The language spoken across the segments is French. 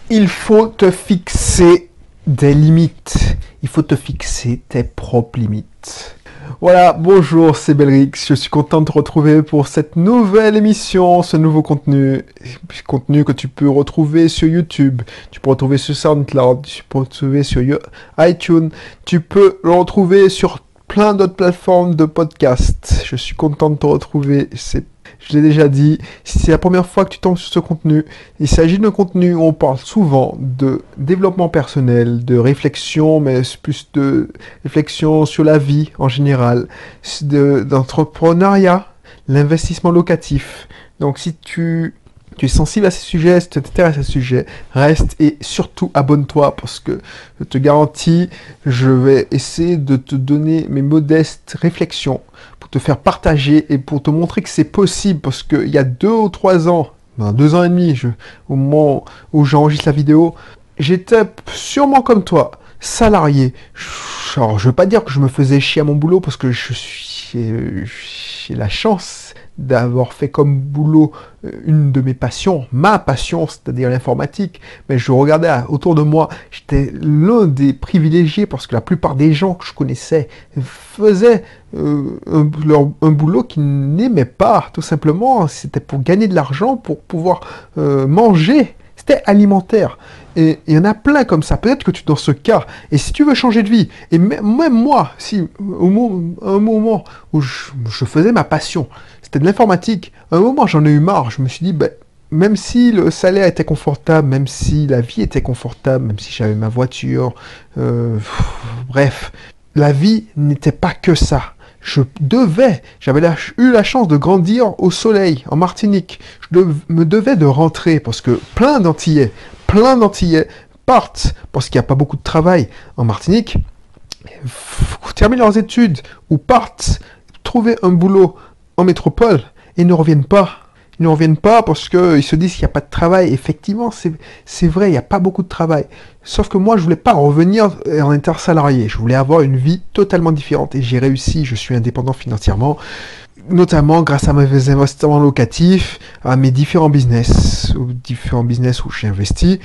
Il faut te fixer des limites. Il faut te fixer tes propres limites. Voilà, bonjour, c'est Belrix. Je suis content de te retrouver pour cette nouvelle émission, ce nouveau contenu. Contenu que tu peux retrouver sur YouTube, tu peux retrouver sur SoundCloud, tu peux retrouver sur iTunes, tu peux le retrouver sur plein d'autres plateformes de podcast. Je suis content de te retrouver. Je l'ai déjà dit, si c'est la première fois que tu tombes sur ce contenu, il s'agit d'un contenu où on parle souvent de développement personnel, de réflexion, mais plus de réflexion sur la vie en général, d'entrepreneuriat, l'investissement locatif. Donc si tu es sensible à ces sujets, si tu t'intéresses à ces sujets, reste et surtout abonne-toi parce que je te garantis, je vais essayer de te donner mes modestes réflexions pour te faire partager et pour te montrer que c'est possible parce qu'il y a 2 ou 3 ans, 2 ans et demi, au moment où j'enregistre la vidéo, j'étais sûrement comme toi, salarié. Alors, je veux pas dire que je me faisais chier à mon boulot parce que j'ai la chance d'avoir fait comme boulot une de mes passions, ma passion, c'est-à-dire l'informatique, mais je regardais autour de moi, j'étais l'un des privilégiés parce que la plupart des gens que je connaissais faisaient un boulot qu'ils n'aimaient pas, tout simplement, c'était pour gagner de l'argent, pour pouvoir manger, c'était alimentaire. Et il y en a plein comme ça. Peut-être que tu es dans ce cas. Et si tu veux changer de vie, et même moi, si un moment où je faisais ma passion, c'était de l'informatique, à un moment j'en ai eu marre. Je me suis dit, même si le salaire était confortable, même si la vie était confortable, même si j'avais ma voiture, bref, la vie n'était pas que ça. J'avais eu la chance de grandir au soleil, en Martinique. Me devais de rentrer parce que plein d'Antillais partent parce qu'il n'y a pas beaucoup de travail en Martinique, terminent leurs études ou partent trouver un boulot en métropole et ne reviennent pas. Ils ne reviennent pas parce qu'ils se disent qu'il n'y a pas de travail. Effectivement, c'est vrai, il n'y a pas beaucoup de travail. Sauf que moi, je ne voulais pas revenir en intersalarié. Je voulais avoir une vie totalement différente. Et j'ai réussi, je suis indépendant financièrement, notamment grâce à mes investissements locatifs, à mes différents business où j'ai investi.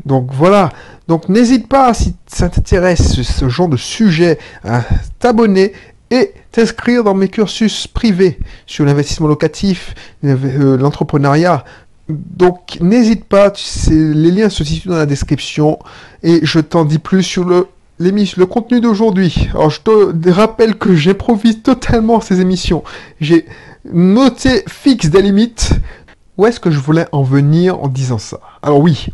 Donc voilà, donc n'hésite pas, si ça t'intéresse, ce genre de sujet, à t'abonner et t'inscrire dans mes cursus privés sur l'investissement locatif, l'entrepreneuriat. Donc n'hésite pas, les liens se situent dans la description et je t'en dis plus sur le contenu d'aujourd'hui. Alors je te rappelle que j'improvise totalement ces émissions. J'ai noté fixe des limites. Où est-ce que je voulais en venir en disant ça? Alors oui.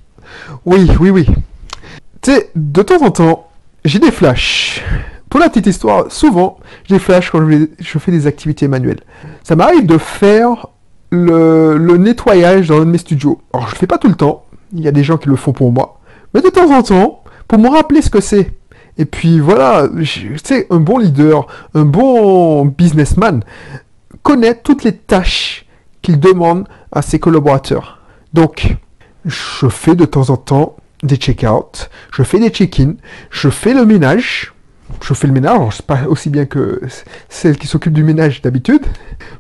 Tu sais, de temps en temps, j'ai des flashs. Pour la petite histoire, souvent, j'ai des flashs quand je fais des activités manuelles. Ça m'arrive de faire le nettoyage dans un de mes studios. Alors, je le fais pas tout le temps. Il y a des gens qui le font pour moi. Mais de temps en temps, pour me rappeler ce que c'est. Et puis voilà, tu sais, un bon leader, un bon businessman connaît toutes les tâches qu'il demande à ses collaborateurs. Donc, je fais de temps en temps des check-out, je fais des check-in, je fais le ménage. Alors c'est pas aussi bien que celle qui s'occupe du ménage d'habitude,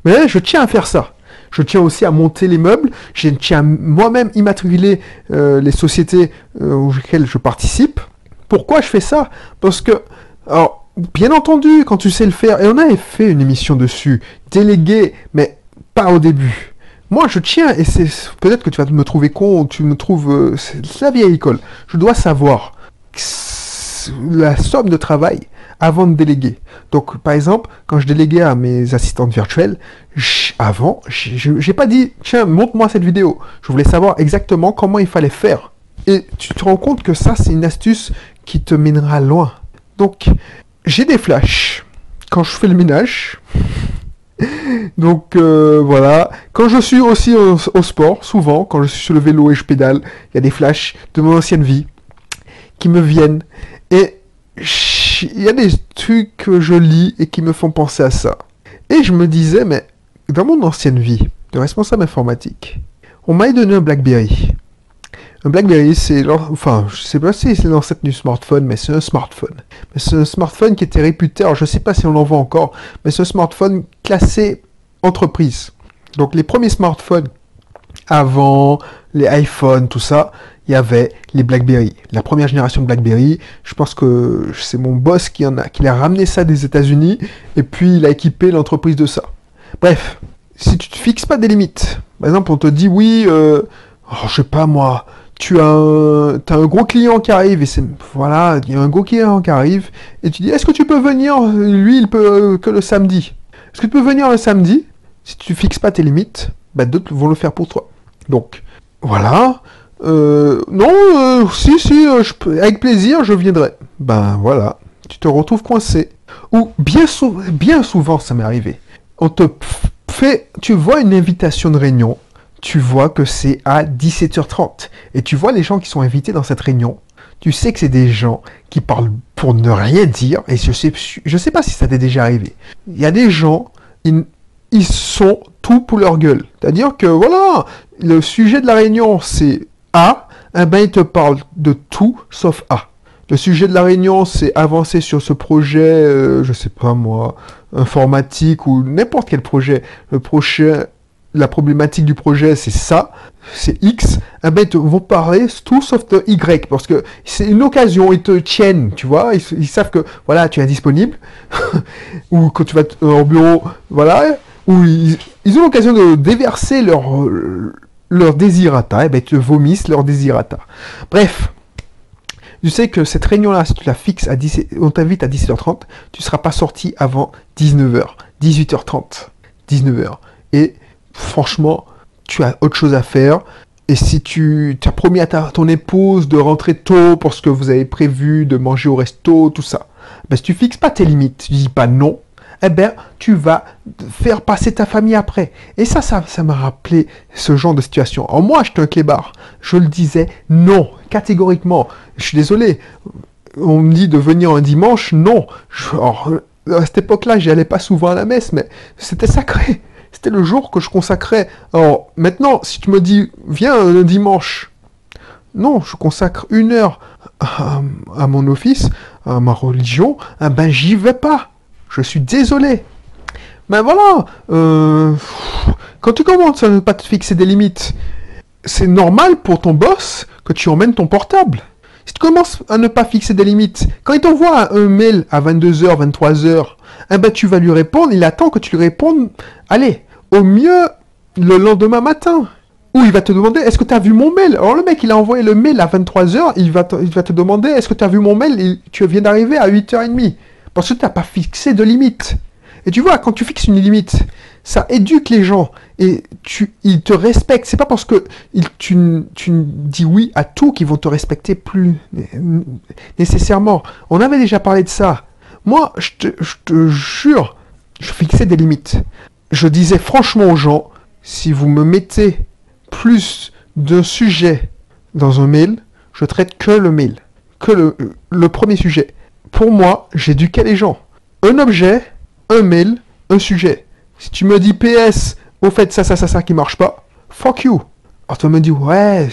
mais je tiens à faire ça. Je tiens aussi à monter les meubles, je tiens à moi-même immatriculer les sociétés auxquelles je participe. Pourquoi je fais ça? Parce que, alors, bien entendu, quand tu sais le faire, et on avait fait une émission dessus, déléguer, mais pas au début. Moi, je tiens, et c'est peut-être que tu vas me trouver con, tu me trouves... c'est la vieille école. Je dois savoir la somme de travail avant de déléguer. Donc, par exemple, quand je déléguais à mes assistantes virtuelles, j'ai pas dit, tiens, montre-moi cette vidéo. Je voulais savoir exactement comment il fallait faire. Et tu te rends compte que ça, c'est une astuce qui te mènera loin. Donc, j'ai des flashs. Quand je fais le ménage... Donc voilà, quand je suis aussi au sport, souvent, quand je suis sur le vélo et je pédale, il y a des flashs de mon ancienne vie qui me viennent. Et il y a des trucs que je lis et qui me font penser à ça. Et je me disais, mais dans mon ancienne vie de responsable informatique, on m'a donné un BlackBerry. Un BlackBerry, je sais pas si c'est l'ancêtre du smartphone, mais c'est un smartphone. Mais c'est un smartphone qui était réputé, alors je sais pas si on en voit encore, mais c'est un smartphone classé entreprise. Donc les premiers smartphones avant les iPhones, tout ça, il y avait les BlackBerry. La première génération de BlackBerry, je pense que c'est mon boss qui a ramené ça des États-Unis, et puis il a équipé l'entreprise de ça. Bref, si tu te fixes pas des limites, par exemple, on te dit oui, je sais pas moi, t'as un gros client qui arrive, et voilà, il y a un gros client qui arrive, et tu dis, est-ce que tu peux venir, lui, il peut que le samedi. Est-ce que tu peux venir le samedi? Si tu fixes pas tes limites, d'autres vont le faire pour toi. Donc, voilà. Non, si, avec plaisir, je viendrai. Voilà, tu te retrouves coincé. Ou bien souvent, ça m'est arrivé. On te tu vois une invitation de réunion, tu vois que c'est à 17h30. Et tu vois les gens qui sont invités dans cette réunion. Tu sais que c'est des gens qui parlent pour ne rien dire. Et je sais pas si ça t'est déjà arrivé. Il y a des gens, ils sont tout pour leur gueule. C'est-à-dire que voilà, le sujet de la réunion c'est A, ils te parlent de tout sauf A. Le sujet de la réunion c'est avancer sur ce projet, je sais pas moi, informatique ou n'importe quel projet. La problématique du projet c'est ça, c'est X. Ils te vont parler tout sauf de Y parce que c'est une occasion, ils te tiennent, tu vois, ils savent que voilà, tu es indisponible ou quand tu vas au bureau, voilà. Où ils ont l'occasion de déverser leur désirata, ils te vomissent leur désirata. Bref, tu sais que cette réunion-là, si tu la fixes on t'invite à 17h30, tu ne seras pas sorti avant 19h, 18h30, 19h. Et franchement, tu as autre chose à faire. Et si tu as promis à ton épouse de rentrer tôt parce que vous avez prévu de manger au resto, tout ça, si tu fixes pas tes limites, tu dis pas non, tu vas faire passer ta famille après. Et ça m'a rappelé ce genre de situation. Alors moi, j'étais un clébard. Je le disais non, catégoriquement. Je suis désolé. On me dit de venir un dimanche, non. À cette époque-là, j'y allais pas souvent à la messe, mais c'était sacré. C'était le jour que je consacrais. Alors maintenant, si tu me dis, viens un dimanche, non, je consacre 1 heure à mon office, à ma religion, j'y vais pas. Je suis désolé. Mais voilà, quand tu commences à ne pas te fixer des limites, c'est normal pour ton boss que tu emmènes ton portable. Si tu commences à ne pas fixer des limites, quand il t'envoie un mail à 22h, 23h, tu vas lui répondre, il attend que tu lui répondes, allez, au mieux, le lendemain matin. Ou il va te demander, est-ce que tu as vu mon mail? Alors le mec, il a envoyé le mail à 23h, il va te demander, est-ce que tu as vu mon mail? Et tu viens d'arriver à 8h30. Parce que tu n'as pas fixé de limite. Et tu vois, quand tu fixes une limite, ça éduque les gens. Et ils te respectent. C'est pas parce que tu dis oui à tout qu'ils vont te respecter plus nécessairement. On avait déjà parlé de ça. Moi, je te jure, je fixais des limites. Je disais franchement aux gens, si vous me mettez plus de sujets dans un mail, je traite que le mail. Que le premier sujet. Pour moi, j'éduquais les gens. Un objet, un mail, un sujet. Si tu me dis PS, au fait ça qui marche pas, fuck you. Alors tu me dis ouais,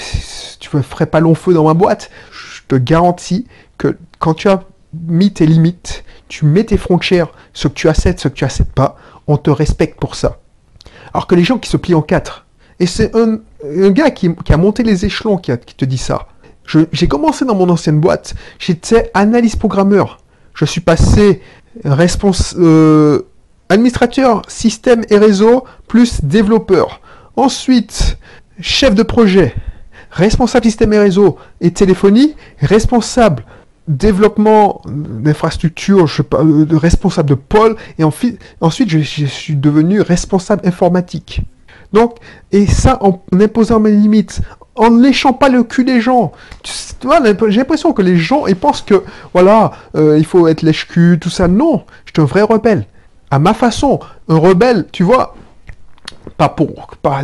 tu me ferais pas long feu dans ma boîte. Je te garantis que quand tu as mis tes limites, tu mets tes frontières, ce que tu acceptes, ce que tu acceptes pas, on te respecte pour ça. Alors que les gens qui se plient en 4, et c'est un gars qui a monté les échelons qui te dit ça. J'ai commencé dans mon ancienne boîte, j'étais analyste programmeur. Je suis passé administrateur système et réseau plus développeur. Ensuite, chef de projet, responsable système et réseau et téléphonie, responsable développement d'infrastructure, responsable de pôle, et ensuite je suis devenu responsable informatique. Donc, et ça en imposant mes limites, en ne léchant pas le cul des gens. Tu vois, j'ai l'impression que les gens, ils pensent que, voilà, il faut être lèche-cul, tout ça. Non, je suis un vrai rebelle. À ma façon, un rebelle, tu vois, pas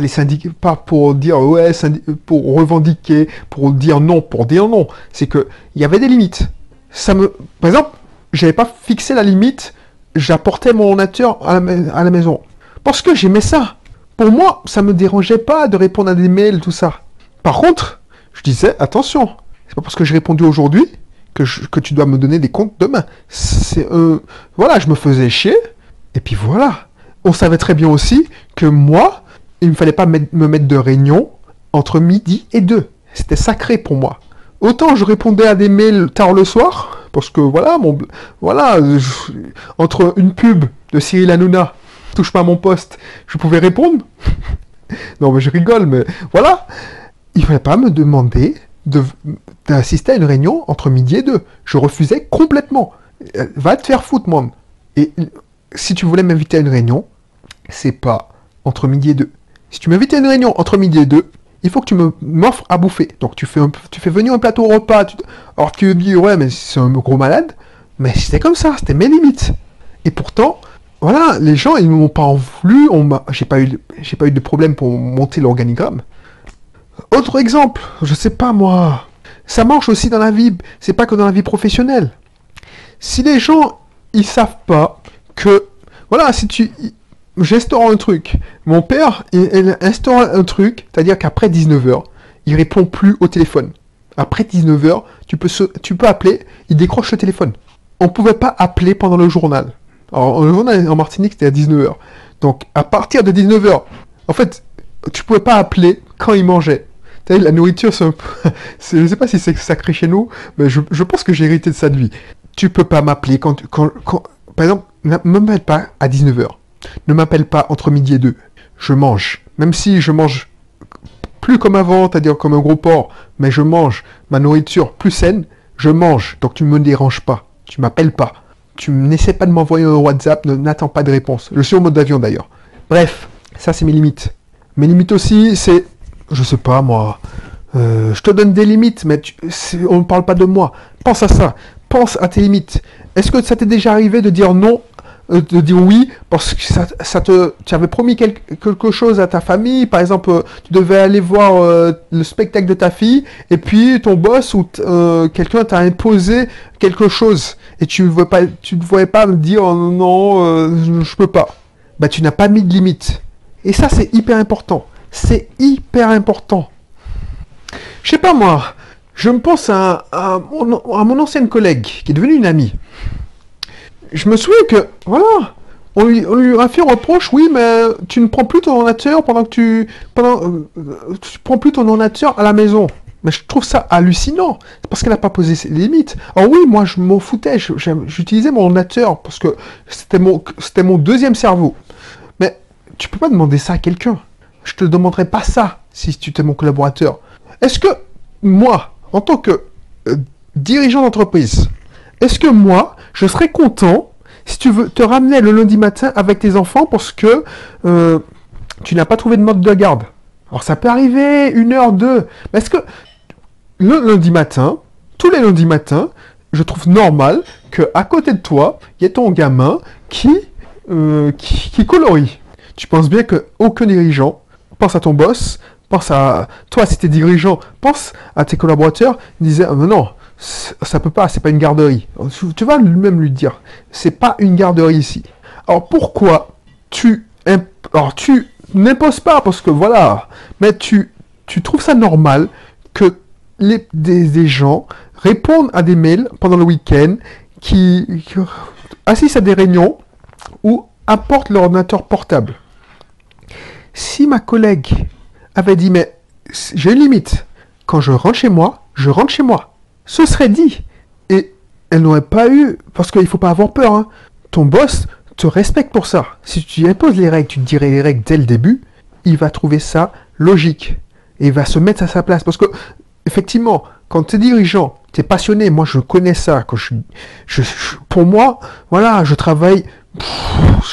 les syndicats, pas pour dire ouais, pour revendiquer, pour dire non. C'est que il y avait des limites. Par exemple, j'avais pas fixé la limite, j'apportais mon ordinateur à la maison. Parce que j'aimais ça. Pour moi, ça me dérangeait pas de répondre à des mails, tout ça. Par contre, je disais, attention, c'est pas parce que j'ai répondu aujourd'hui que tu dois me donner des comptes demain. Voilà, je me faisais chier, et puis voilà. On savait très bien aussi que moi, il ne fallait pas me mettre de réunion entre midi et 2. C'était sacré pour moi. Autant je répondais à des mails tard le soir, parce que voilà, entre une pub de Cyril Hanouna, touche pas à mon poste, je pouvais répondre. Non mais je rigole, mais voilà. Il ne fallait pas me demander d'assister à une réunion entre midi et 2. Je refusais complètement. Va te faire foutre, monde. Et si tu voulais m'inviter à une réunion, c'est pas entre midi et 2. Si tu m'invites à une réunion entre midi et 2, il faut que tu m'offres à bouffer. Donc tu fais venir un plateau repas. Alors tu me dis, ouais, mais c'est un gros malade. Mais c'était comme ça, c'était mes limites. Et pourtant, voilà, les gens, ils ne m'ont pas en voulu. J'ai pas eu de problème pour monter l'organigramme. Autre exemple, je sais pas moi. Ça marche aussi dans la vie, c'est pas que dans la vie professionnelle. Si les gens, ils savent pas que, voilà, j'instaure un truc. Mon père, il instaure un truc, c'est-à-dire qu'après 19h, il répond plus au téléphone. Après 19h, tu peux appeler, il décroche le téléphone. On pouvait pas appeler pendant le journal. Alors, le journal en Martinique, c'était à 19h. Donc, à partir de 19h, en fait, tu pouvais pas appeler quand il mangeait. La nourriture, je sais pas si c'est sacré chez nous, mais je pense que j'ai hérité de ça de lui. Tu peux pas m'appeler quand par exemple, ne m'appelle pas à 19h. Ne m'appelle pas entre midi et 2. Je mange. Même si je mange plus comme avant, c'est-à-dire comme un gros porc, mais je mange ma nourriture plus saine, je mange. Donc tu ne me déranges pas. Tu m'appelles pas. Tu n'essaies pas de m'envoyer un WhatsApp, n'attends pas de réponse. Je suis en mode d'avion d'ailleurs. Bref, ça c'est mes limites. Mes limites aussi, c'est, je sais pas moi, je te donne des limites, mais on ne parle pas de moi. Pense à ça. Pense à tes limites. Est-ce que ça t'est déjà arrivé de dire non, de dire oui, parce que tu avais promis quelque chose à ta famille, par exemple, tu devais aller voir le spectacle de ta fille, et puis ton boss ou quelqu'un t'a imposé quelque chose, et tu ne voyais pas me dire non, je peux pas. Bah tu n'as pas mis de limite. Et ça c'est hyper important. C'est hyper important. Je sais pas moi. Je me pense à mon ancienne collègue, qui est devenue une amie. Je me souviens que, voilà, on lui a fait un reproche, oui, mais tu ne prends plus ton ordinateur tu prends plus ton ordinateur à la maison. Mais je trouve ça hallucinant, c'est parce qu'elle n'a pas posé ses limites. Alors oui, moi je m'en foutais, j'utilisais mon ordinateur, parce que c'était mon deuxième cerveau. Mais tu peux pas demander ça à quelqu'un. Je te demanderai pas ça, si tu étais mon collaborateur. Est-ce que, moi, en tant que dirigeant d'entreprise, est-ce que moi, je serais content si tu veux te ramener le lundi matin avec tes enfants parce que tu n'as pas trouvé de mode de garde? Alors ça peut arriver, 1 heure, 2. Mais est-ce que le lundi matin, tous les lundis matins, je trouve normal qu'à côté de toi, il y ait ton gamin qui colorie? Tu penses bien qu'aucun dirigeant pense à ton boss, pense à toi si t'es dirigeant, pense à tes collaborateurs, ils disaient non, ça peut pas, c'est pas une garderie. Tu vas lui-même lui dire, c'est pas une garderie ici. Alors pourquoi tu n'imposes pas, parce que voilà, mais tu trouves ça normal que des gens répondent à des mails pendant le week-end, qui assistent à des réunions ou apportent leur ordinateur portable. Si ma collègue avait dit, mais j'ai une limite. Quand je rentre chez moi, je rentre chez moi. Ce serait dit. Et elle n'aurait pas eu, parce qu'il ne faut pas avoir peur. Hein. Ton boss te respecte pour ça. Si tu imposes les règles, tu te dirais les règles dès le début, il va trouver ça logique. Et il va se mettre à sa place. Parce que, effectivement, quand tu es dirigeant, tu es passionné. Moi, je connais ça. Quand pour moi, voilà, je travaille...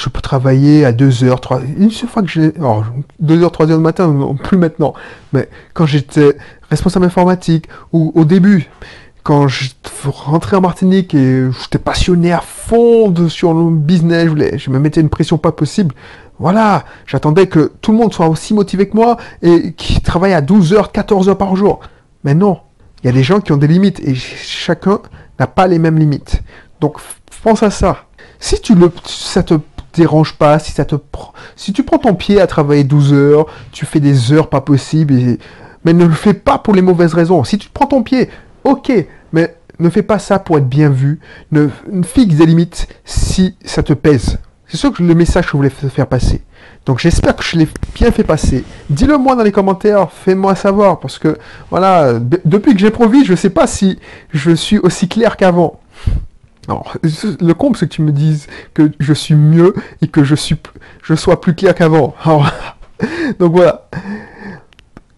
je peux travailler à 2h, 3h, une seule fois que j'ai... 2h, 3h du matin, non, plus maintenant. Mais quand j'étais responsable informatique, ou au début, quand je rentrais en Martinique et j'étais passionné à fond sur le business, je me mettais une pression pas possible. Voilà, j'attendais que tout le monde soit aussi motivé que moi et qui travaille à 12h, 14h par jour. Mais non, il y a des gens qui ont des limites et chacun n'a pas les mêmes limites. Donc, pense à ça. Si ça te dérange pas, si tu prends ton pied à travailler 12 heures, tu fais des heures pas possibles, mais ne le fais pas pour les mauvaises raisons. Si tu prends ton pied, ok, mais ne fais pas ça pour être bien vu. Ne fixe des limites si ça te pèse. C'est sûr que le message que je voulais faire passer. Donc j'espère que je l'ai bien fait passer. Dis-le moi dans les commentaires, fais-moi savoir, parce que voilà, depuis que j'improvise, je sais pas si je suis aussi clair qu'avant. Alors, le comble, c'est que tu me dises que je suis mieux et que je sois plus clair qu'avant. Donc voilà.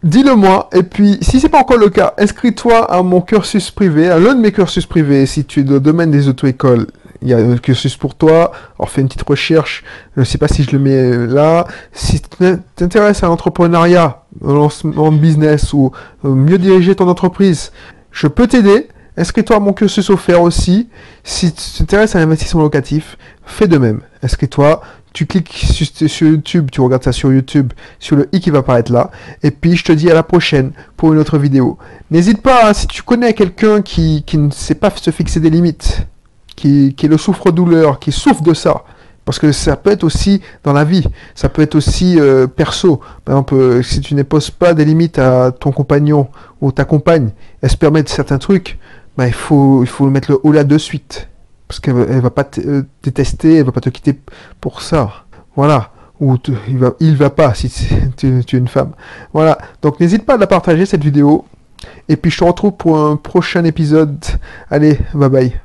Dis-le moi, et puis si c'est pas encore le cas, inscris-toi à mon cursus privé, à l'un de mes cursus privés, si tu es dans le domaine des auto-écoles. Il y a un cursus pour toi, alors fais une petite recherche, je ne sais pas si je le mets là. Si tu t'intéresses à l'entrepreneuriat, au lancement de business ou mieux diriger ton entreprise, je peux t'aider. Inscris-toi à mon cursus offert aussi. Si tu t'intéresses à l'investissement locatif, fais de même. Inscris-toi. Tu cliques sur YouTube, tu regardes ça sur YouTube, sur le i qui va apparaître là. Et puis, je te dis à la prochaine pour une autre vidéo. N'hésite pas, hein, si tu connais quelqu'un qui ne sait pas se fixer des limites, qui est le souffre-douleur, qui souffre de ça, parce que ça peut être aussi dans la vie, ça peut être aussi perso. Par exemple, si tu n'imposes pas des limites à ton compagnon ou ta compagne, elle se permet de certains trucs, il faut mettre le haut là de suite. Parce qu'elle va pas te détester, elle va pas te quitter pour ça. Voilà. Ou il va pas si tu es une femme. Voilà. Donc n'hésite pas à la partager cette vidéo. Et puis je te retrouve pour un prochain épisode. Allez, bye bye.